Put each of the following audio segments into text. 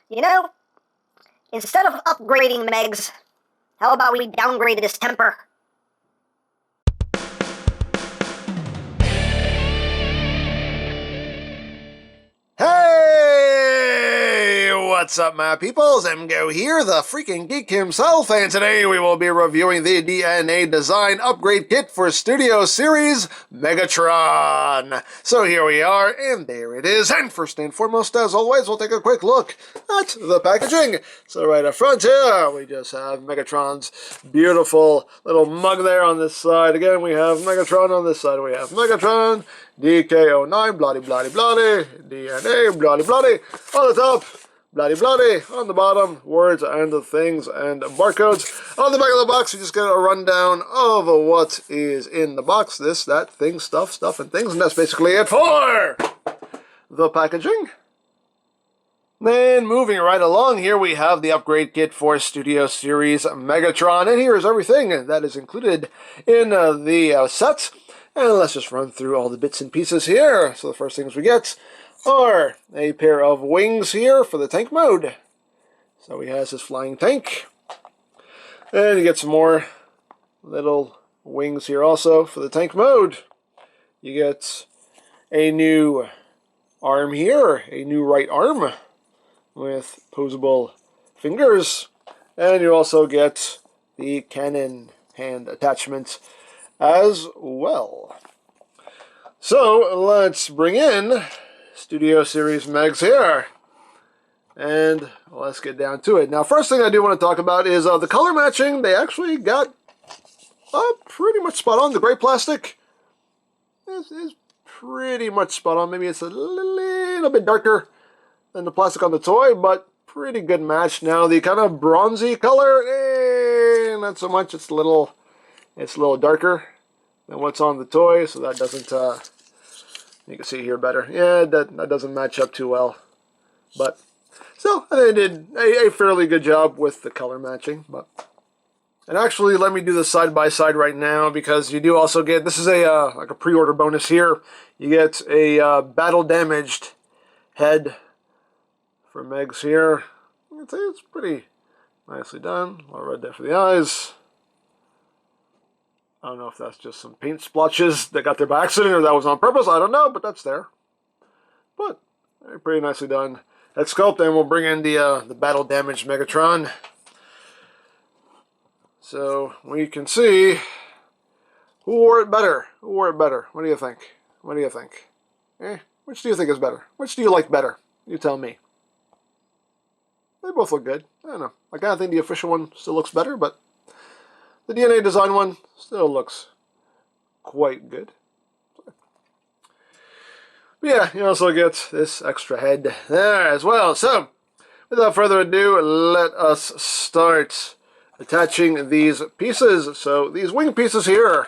You know, instead of upgrading Megs, how about we downgrade his temper? Hey! What's up, my peoples? EmGo here, the freaking geek himself, and today we will be reviewing the DNA Design Upgrade Kit for Studio Series Megatron. So here we are, and there it is. And first and foremost, as always, we'll take a quick look at the packaging. So right up front here, we just have Megatron's beautiful little mug there on this side. Again, we have Megatron on this side. We have Megatron, DK09, bloody bloody bloody, DNA, bloody bloody, on the top, bloody bloody, on the bottom, words and the things and barcodes. On the back of the box, you just get a rundown of what is in the box, this, that, things, stuff, and things, and that's basically it for the packaging. Then moving right along, here we have the upgrade kit for Studio Series Megatron, and here is everything that is included in the set. And let's just run through all the bits and pieces here. So the first things we get are a pair of wings here for the tank mode. So he has his flying tank. And you get some more little wings here also for the tank mode. You get a new arm here, a new right arm with posable fingers. And you also get the cannon hand attachment as well. So let's bring in Studio Series Megs here, and let's get down to it. Now, first thing I do want to talk about is the color matching. They actually got pretty much spot on. The gray plastic is pretty much spot on. Maybe it's a little bit darker than the plastic on the toy, but pretty good match. Now, the kind of bronzy color, not so much. It's a little darker than what's on the toy, so that doesn't, you can see here better. Yeah, that doesn't match up too well. But still, they did a fairly good job with the color matching. And actually, let me do this side by side right now, because you do also get, this is like a pre-order bonus here. You get a battle damaged head for Megs here. You can see it's pretty nicely done. A lot of red there for the eyes. I don't know if that's just some paint splotches that got there by accident or that was on purpose. I don't know, but that's there. But pretty nicely done. That sculpt, and we'll bring in the battle damaged Megatron. So we can see who wore it better. Who wore it better? What do you think? What do you think? Which do you think is better? Which do you like better? You tell me. They both look good. I don't know. I kind of think the official one still looks better, but the DNA Design one still looks quite good. But yeah, you also get this extra head there as well. So, without further ado, let us start attaching these pieces. So, these wing pieces here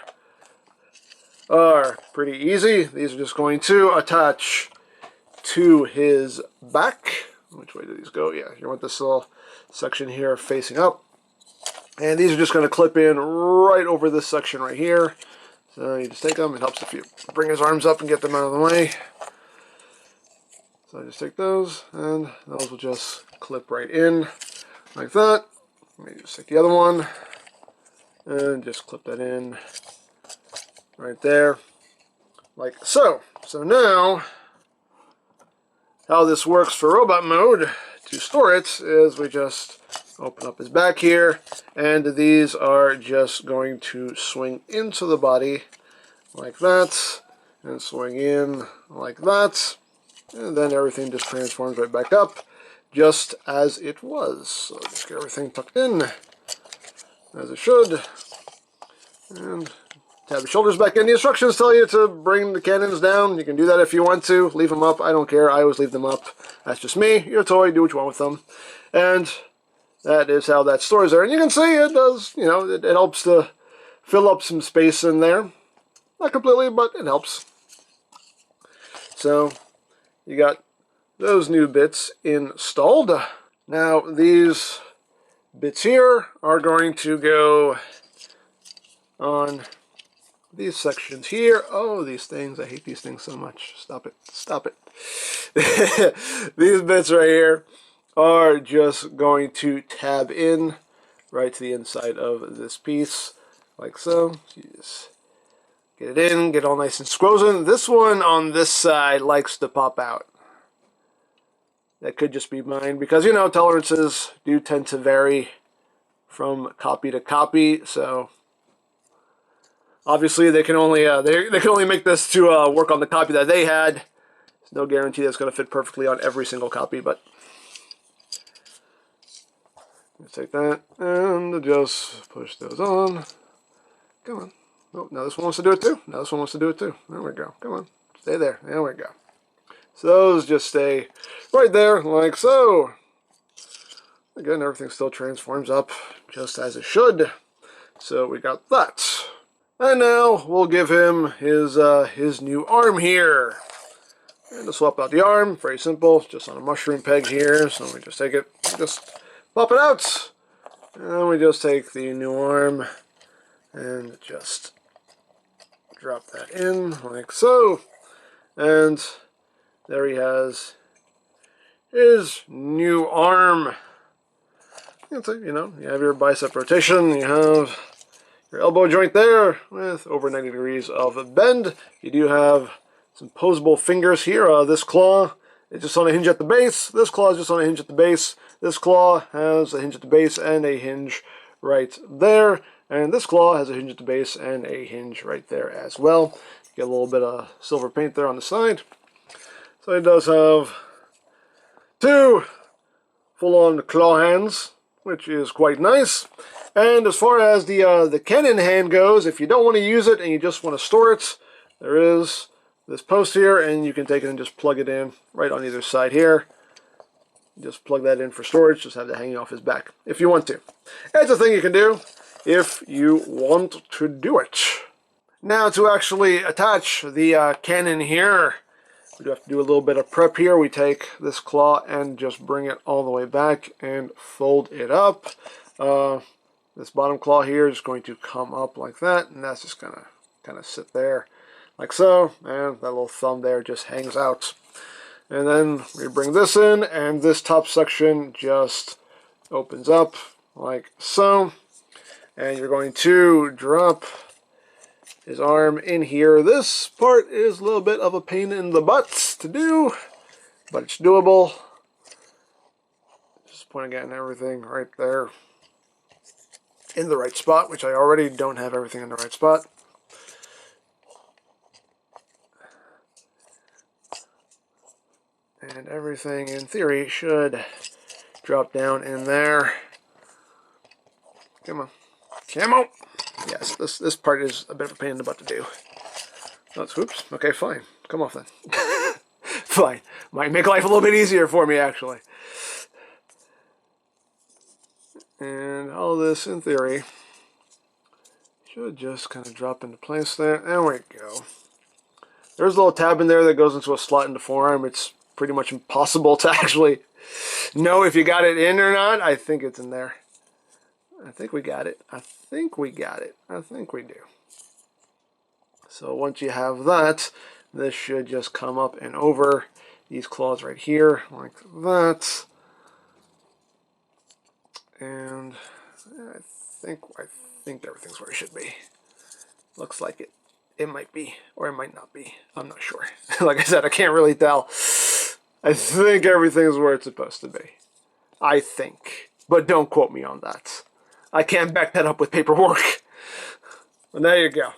are pretty easy. These are just going to attach to his back. Which way do these go? Yeah, you want this little section here facing up. And these are just going to clip in right over this section right here. So you just take them. It helps if you bring his arms up and get them out of the way. So I just take those, and those will just clip right in like that. Let me just take the other one and just clip that in right there, like so. So now, how this works for robot mode to store it is we just open up his back here, and these are just going to swing into the body like that, and swing in like that, and then everything just transforms right back up, just as it was. So just get everything tucked in, as it should, and tab the shoulders back in. The instructions tell you to bring the cannons down. You can do that if you want to. Leave them up. I don't care. I always leave them up. That's just me. Your toy. Do what you want with them. And that is how that stores there. And you can see it does, you know, it helps to fill up some space in there. Not completely, but it helps. So, you got those new bits installed. Now, these bits here are going to go on these sections here. Oh, these things. I hate these things so much. Stop it. Stop it. These bits right here are just going to tab in right to the inside of this piece, like so. You just get it in, get it all nice and squozen. This one on this side likes to pop out. That could just be mine, because, you know, tolerances do tend to vary from copy to copy, so obviously they can only they can only make this to work on the copy that they had. There's no guarantee that's going to fit perfectly on every single copy, but let's take that and just push those on. Come on. Oh, now this one wants to do it too. Now this one wants to do it too. There we go. Come on. Stay there. There we go. So those just stay right there, like so. Again, everything still transforms up just as it should. So we got that. And now we'll give him his new arm here. And to swap out the arm, very simple, just on a mushroom peg here. So we just take it, just pop it out. And we just take the new arm and just drop that in like so. And there he has his new arm. You know, you have your bicep rotation, you have your elbow joint there with over 90 degrees of bend. You do have some posable fingers here. This claw is just on a hinge at the base. This claw is just on a hinge at the base. This claw has a hinge at the base and a hinge right there. And this claw has a hinge at the base and a hinge right there as well. Get a little bit of silver paint there on the side. So it does have two full-on claw hands, which is quite nice. And as far as the cannon hand goes, if you don't want to use it and you just want to store it, there is this post here, and you can take it and just plug it in right on either side here. Just plug that in for storage, just have that hanging off his back if you want to. It's a thing you can do if you want to do it. Now to actually attach the cannon here, we do have to do a little bit of prep here. We take this claw and just bring it all the way back and fold it up. This bottom claw here is going to come up like that, and that's just gonna kind of sit there like so, and that little thumb there just hangs out. And then we bring this in, and this top section just opens up like so. And you're going to drop his arm in here. This part is a little bit of a pain in the butt to do, but it's doable. Just pointing at everything right there in the right spot, which I already don't have everything in the right spot. And everything, in theory, should drop down in there. Come on. Come on! Yes, this part is a bit of a pain in the butt to do. Oh, whoops. Okay, fine. Come off then. Fine. Might make life a little bit easier for me, actually. And all this, in theory, should just kind of drop into place there. There we go. There's a little tab in there that goes into a slot in the forearm. It's pretty much impossible to actually know if you got it in or not. I think it's in there. I think we got it. I think we got it. I think we do. So once you have that, this should just come up and over these claws right here, like that. And I think everything's where it should be. Looks like it. It might be, or it might not be. I'm not sure. Like I said, I can't really tell. I think everything's where it's supposed to be. I think. But don't quote me on that. I can't back that up with paperwork. And there you go.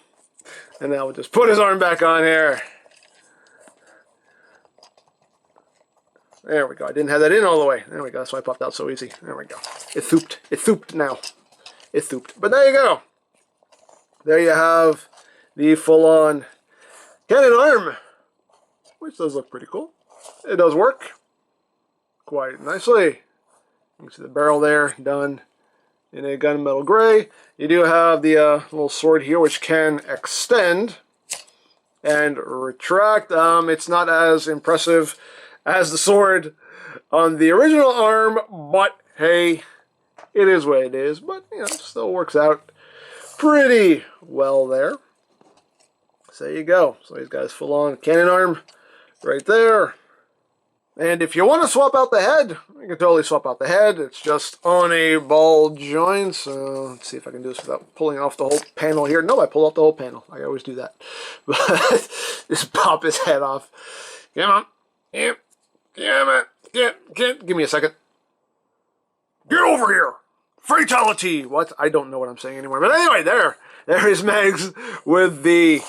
And now we'll just put his arm back on here. There we go. I didn't have that in all the way. There we go. That's why it popped out so easy. There we go. It thooped. It thooped now. It thooped. But there you go. There you have the full-on cannon arm, which does look pretty cool. It does work quite nicely. You can see the barrel there done in a gunmetal gray. You do have the little sword here, which can extend and retract. It's not as impressive as the sword on the original arm, but hey, it is what it is. But, you know, it still works out pretty well there. So there you go. So he's got his full-on cannon arm right there. And if you want to swap out the head, you can totally swap out the head. It's just on a ball joint. So let's see if I can do this without pulling off the whole panel here. No, I pull off the whole panel. I always do that. But just pop his head off. Come on. Yep. Come on. Give me a second. Get over here. Fatality. What? I don't know what I'm saying anymore. But anyway, there is Megs with the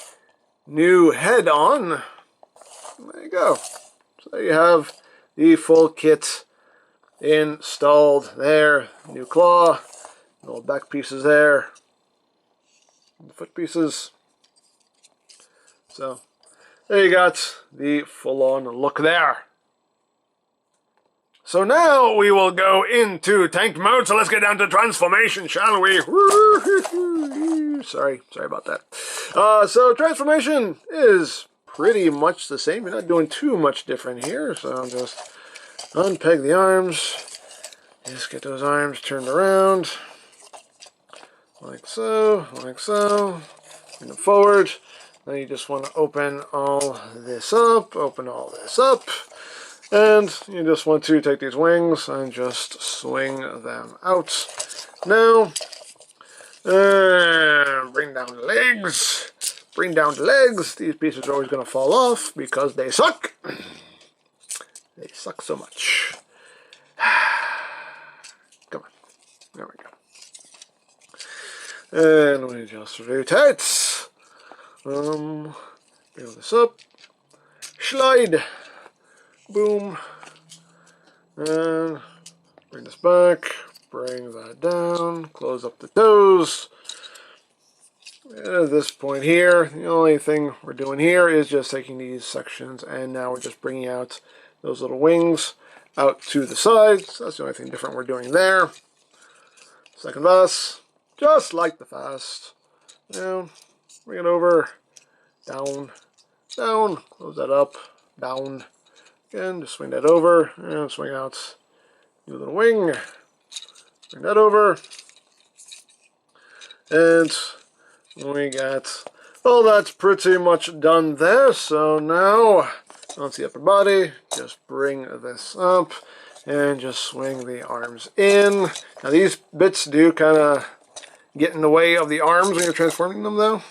new head on. There you go. So you have the full kit installed there. New claw, little back pieces there, foot pieces. So there you got the full-on look there. So now we will go into tank mode. So let's get down to transformation, shall we? Sorry about that. So transformation is pretty much the same. You're not doing too much different here. So I'll just unpeg the arms. Just get those arms turned around. Like so, like so. Bring them forward. Then you just want to open all this up. Open all this up. And you just want to take these wings and just swing them out. Now, bring down the legs. Bring down the legs. These pieces are always going to fall off because they suck. They suck so much. Come on. There we go. And we just rotate. Bring this up. Slide. Boom. And bring this back. Bring that down. Close up the toes. And at this point here, the only thing we're doing here is just taking these sections and now we're just bringing out those little wings out to the sides. That's the only thing different we're doing there. Second pass, just like the fast. Down, bring it over, down, down, close that up, down. Again, just swing that over and swing out. Do a little wing, bring that over, and we got, well, that's pretty much done there. So now, onto the upper body, just bring this up and just swing the arms in. Now these bits do kind of get in the way of the arms when you're transforming them though.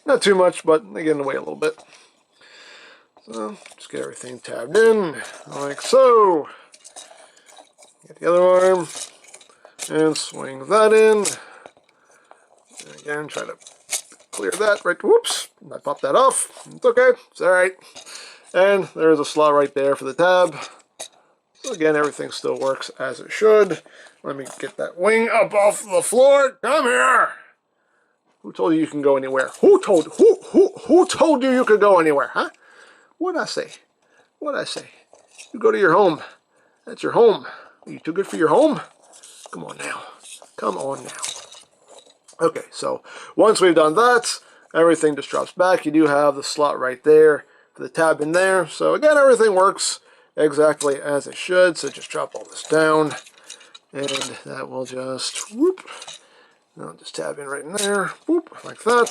Not too much, but they get in the way a little bit. So just get everything tabbed in, like so. Get the other arm and swing that in. And again, try to clear that right. Whoops! I popped that off. It's okay. It's all right. And there's a slot right there for the tab. So again, everything still works as it should. Let me get that wing up off the floor. Come here. Who told you you can go anywhere? Who told you could go anywhere? Huh? What'd I say? What'd I say? You go to your home. That's your home. Are you too good for your home? Come on now. Come on now. Okay, so once we've done that, everything just drops back. You do have the slot right there for the tab in there. So again, everything works exactly as it should. So just drop all this down, and that will just whoop. I'll just tab in right in there, whoop, like that.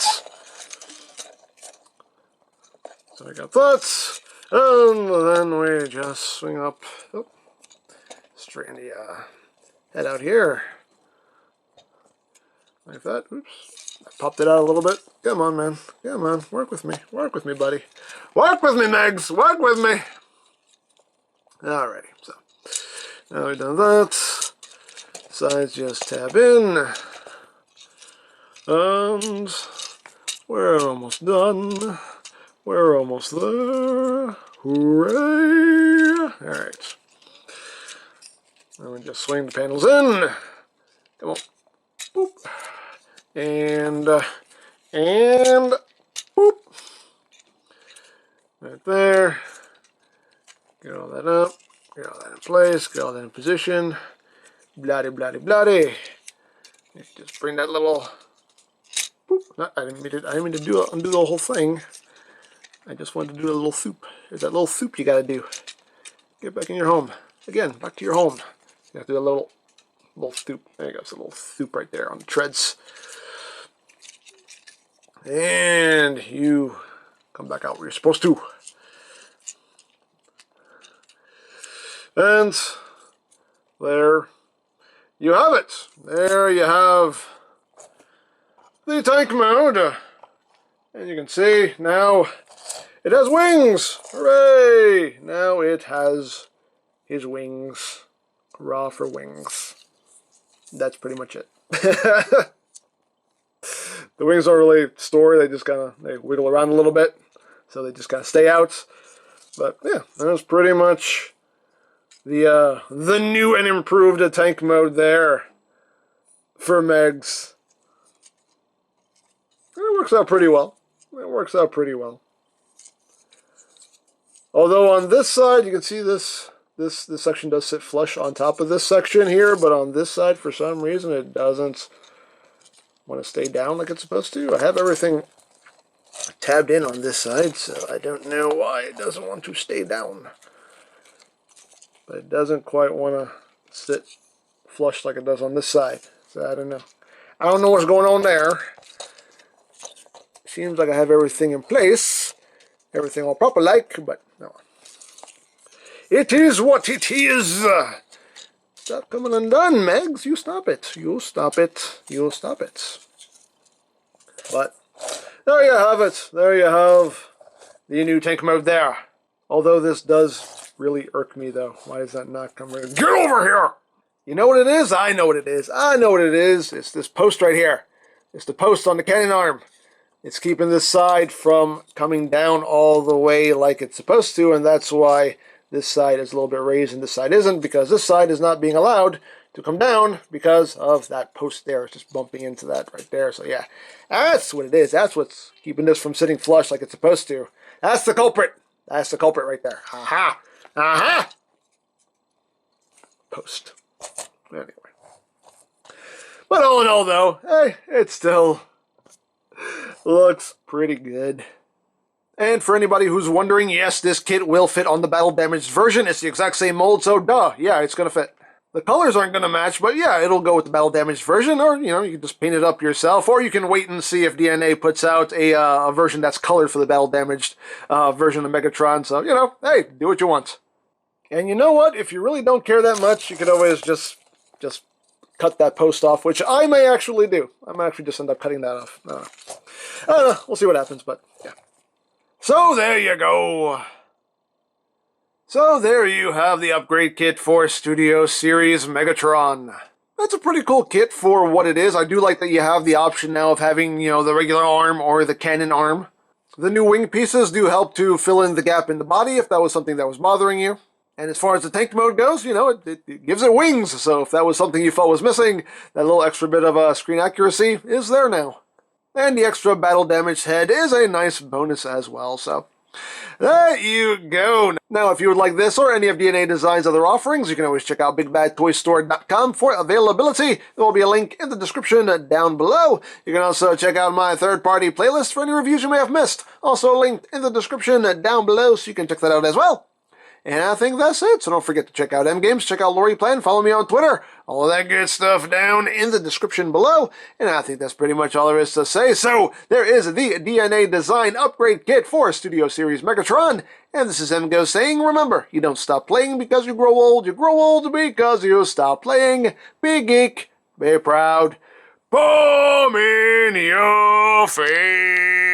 So I got that, and then we just swing up, oh, straighten the head out here. Like that. Oops. I popped it out a little bit. Come on, man. Come on. Work with me. Work with me, buddy. Work with me, Megs. Work with me. Alrighty. So, now we've done that. Sides just tab in. And we're almost done. We're almost there. Hooray. Alright. Then we just swing the panels in. Come on. Boop. And boop. Right there. Get all that up. Get all that in place. Get all that in position. Bloody, bloody, bloody. Just bring that little. Boop. I didn't mean to undo the whole thing. I just wanted to do a little soup. There's that little soup you gotta do. Get back in your home. Again, back to your home. You have to do a little soup. There you go. It's a little soup right there on the treads. And you come back out where you're supposed to. And there you have it. There you have the tank mode. And you can see now it has wings. Hooray! Now it has his wings. Hurrah for wings. That's pretty much it. The wings don't really store. They just kind of wiggle around a little bit. So they just kind of stay out. But yeah, that's pretty much the new and improved tank mode there for Megs. And it works out pretty well. It works out pretty well. Although on this side, you can see this section does sit flush on top of this section here, but on this side, for some reason, it doesn't want to stay down like it's supposed to. I have everything tabbed in on this side, so I don't know why it doesn't want to stay down. But it doesn't quite want to sit flush like it does on this side. So I don't know. I don't know what's going on there. Seems like I have everything in place. Everything all proper like, but no. It is what it is. Stop coming undone, Megs. You stop it. You stop it. You stop it. But there you have it. There you have the new tank mode there. Although this does really irk me, though. Why does that not come right? Get over here! You know what it is? I know what it is. I know what it is. It's this post right here. It's the post on the cannon arm. It's keeping this side from coming down all the way like it's supposed to, and that's why this side is a little bit raised and this side isn't, because this side is not being allowed to come down because of that post there. It's just bumping into that right there. So yeah, that's what it is. That's what's keeping this from sitting flush like it's supposed to. That's the culprit. That's the culprit right there. Aha! Aha! Post. Anyway. But all in all, though, hey, it still looks pretty good. And for anybody who's wondering, yes, this kit will fit on the battle damaged version. It's the exact same mold, so duh, yeah, it's going to fit. The colors aren't going to match, but yeah, it'll go with the battle damaged version, or, you know, you can just paint it up yourself, or you can wait and see if DNA puts out a version that's colored for the battle damaged version of Megatron. So, you know, hey, do what you want. And you know what? If you really don't care that much, you could always just cut that post off, which I may actually do. I might actually just end up cutting that off. I don't know. We'll see what happens, but yeah. So there you go. So there you have the upgrade kit for Studio Series Megatron. That's a pretty cool kit for what it is. I do like that you have the option now of having, you know, the regular arm or the cannon arm. The new wing pieces do help to fill in the gap in the body if that was something that was bothering you. And as far as the tank mode goes, you know, it gives it wings. So if that was something you felt was missing, that little extra bit of screen accuracy is there now. And the extra battle damage head is a nice bonus as well. So there you go. Now, if you would like this or any of DNA Design's other offerings, you can always check out BigBadToyStore.com for availability. There will be a link in the description down below. You can also check out my third-party playlist for any reviews you may have missed. Also linked in the description down below, so you can check that out as well. And I think that's it. So don't forget to check out EmGames, check out Lori Plan, follow me on Twitter. All of that good stuff down in the description below. And I think that's pretty much all there is to say. So there is the DNA Design Upgrade Kit for Studio Series Megatron. And this is EmGo's saying, remember, you don't stop playing because you grow old because you stop playing. Be geek, be proud, bomb in your face.